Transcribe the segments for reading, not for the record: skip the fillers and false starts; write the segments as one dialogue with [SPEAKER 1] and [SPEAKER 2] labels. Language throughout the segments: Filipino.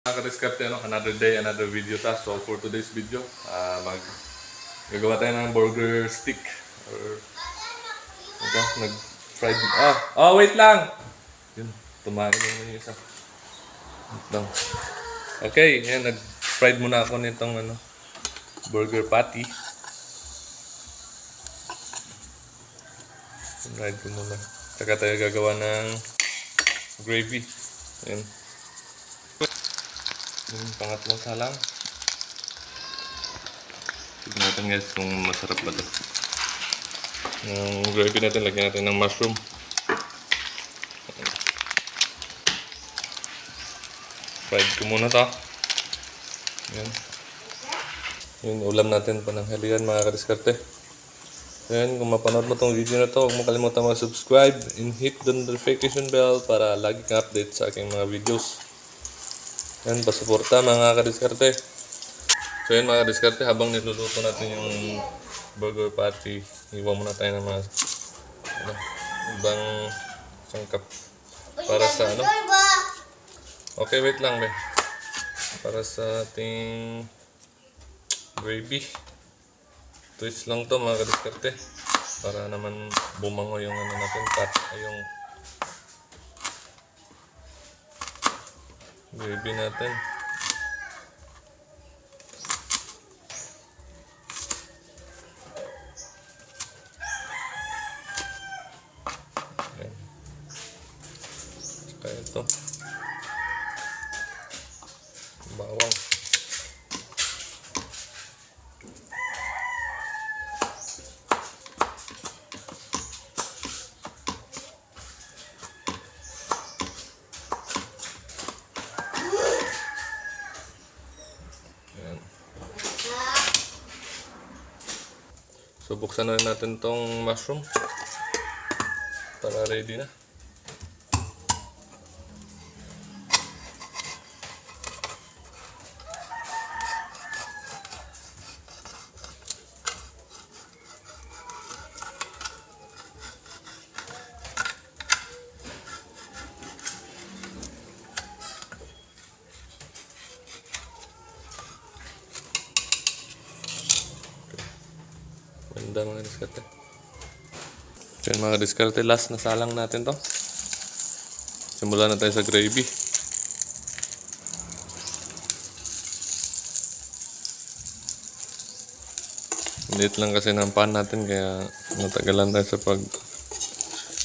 [SPEAKER 1] Nakadiskarte, another day, another video ta. So for today's video, gagawa tayo ng burger stick. Or, nag-fried. Wait lang! Yun, tumahin naman yung isa. Wait lang. Okay, yan, nag-fried muna ako nitong burger patty. Fried ko muna. Saka tayo gagawa ng gravy. Yan. Yung pangatlong salang. Tignan natin guys kung masarap ba ito. Yung gravy natin, lagyan natin ng mushroom. Fried ko muna ito. Yan. Yung ulam natin pananghalian mga kadiskarte. Yan, kung mapanood mo itong video na to, huwag mo kalimutan mag-subscribe and hit the notification bell para lagi kang update sa aking mga videos. Yan, pasuporta mga kadiskarte. So yan mga kadiskarte, habang niluluto natin yung burger patty, iwan muna tayo ng mga ibang sangkap para sa Okay, wait lang be. Para sa ating gravy. Twist lang to mga kadiskarte. Para naman bumango yung natin, yung gravy natin. Ayan. Saka ito. Bawang. So buksan na rin natin tong mushroom para ready na. Ganda mga diskarte. Yan mga diskarte, last na salang natin to. Simulan na tayo sa gravy. Liit lang kasi ng pan natin kaya natagalan tayo sa pag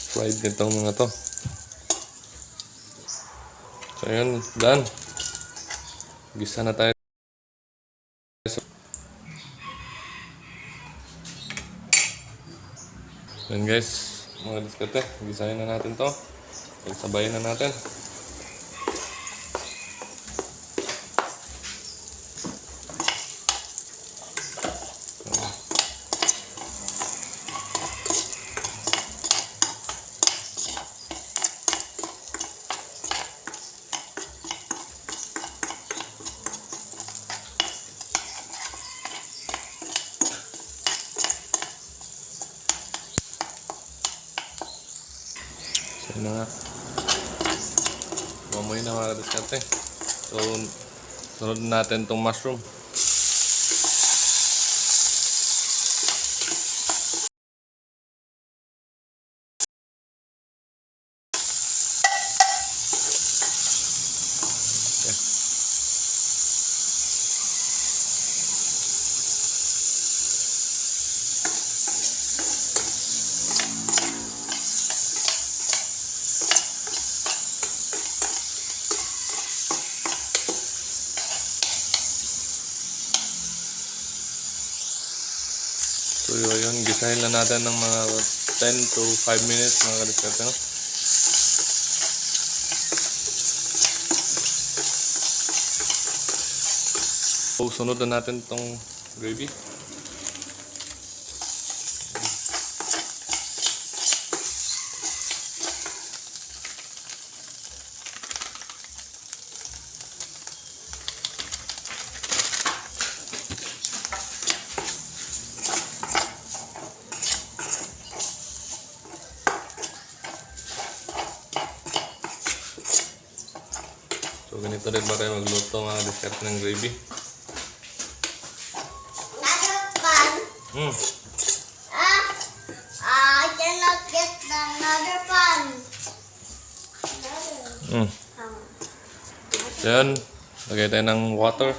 [SPEAKER 1] fried nitong mga to. So yun, done. Gisa na tayo. Yan guys, mga diskarte, gisahin na natin to. Pagsabayin na natin. So yun na nga. Mamoy na mga kadiskarte. So, sunod natin itong mushroom. So yun, gisahin lang natin ng mga 10 to 5 minutes mga kadiskarte, no? So sunod na natin itong gravy. Natuloy ba kayo magluto mga diskarte ng gravy?
[SPEAKER 2] Another pan.
[SPEAKER 1] Hmm.
[SPEAKER 2] I cannot get another pan.
[SPEAKER 1] Hmm. So, yan. Lagay tayo ng water.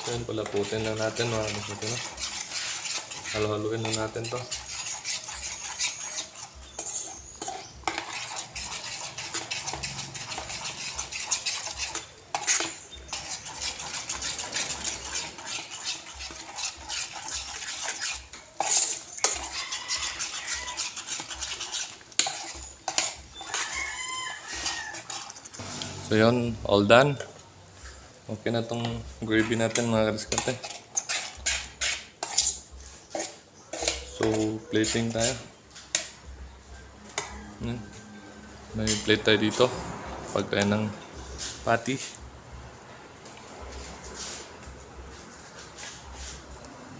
[SPEAKER 1] So, yan, palaputin lang natin mga diskarte na. Halo-haluin lang natin to. So yun, all done. Okay na tong gravy natin mga kadiskarte. So, plating tayo. Yan. May plate tayo dito. Pag tayo ng patty.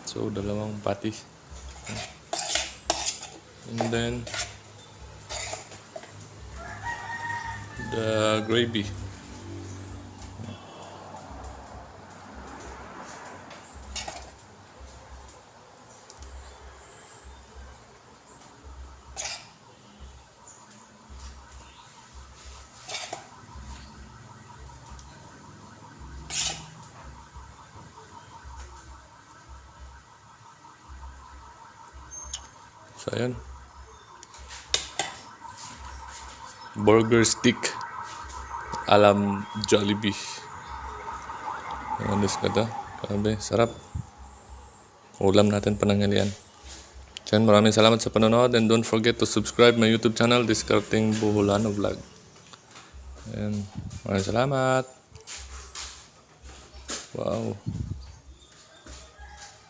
[SPEAKER 1] So, dalawang patty. And then, the gravy. So, ayan. Burger stick. Alam Jollibee. Ayan, ka to. Grabe, sarap. Ulam natin pananghalian. So, yan, maraming salamat sa panonood and don't forget to subscribe my YouTube channel, Discarding Buholano Vlog. Ayan, maraming salamat. Wow.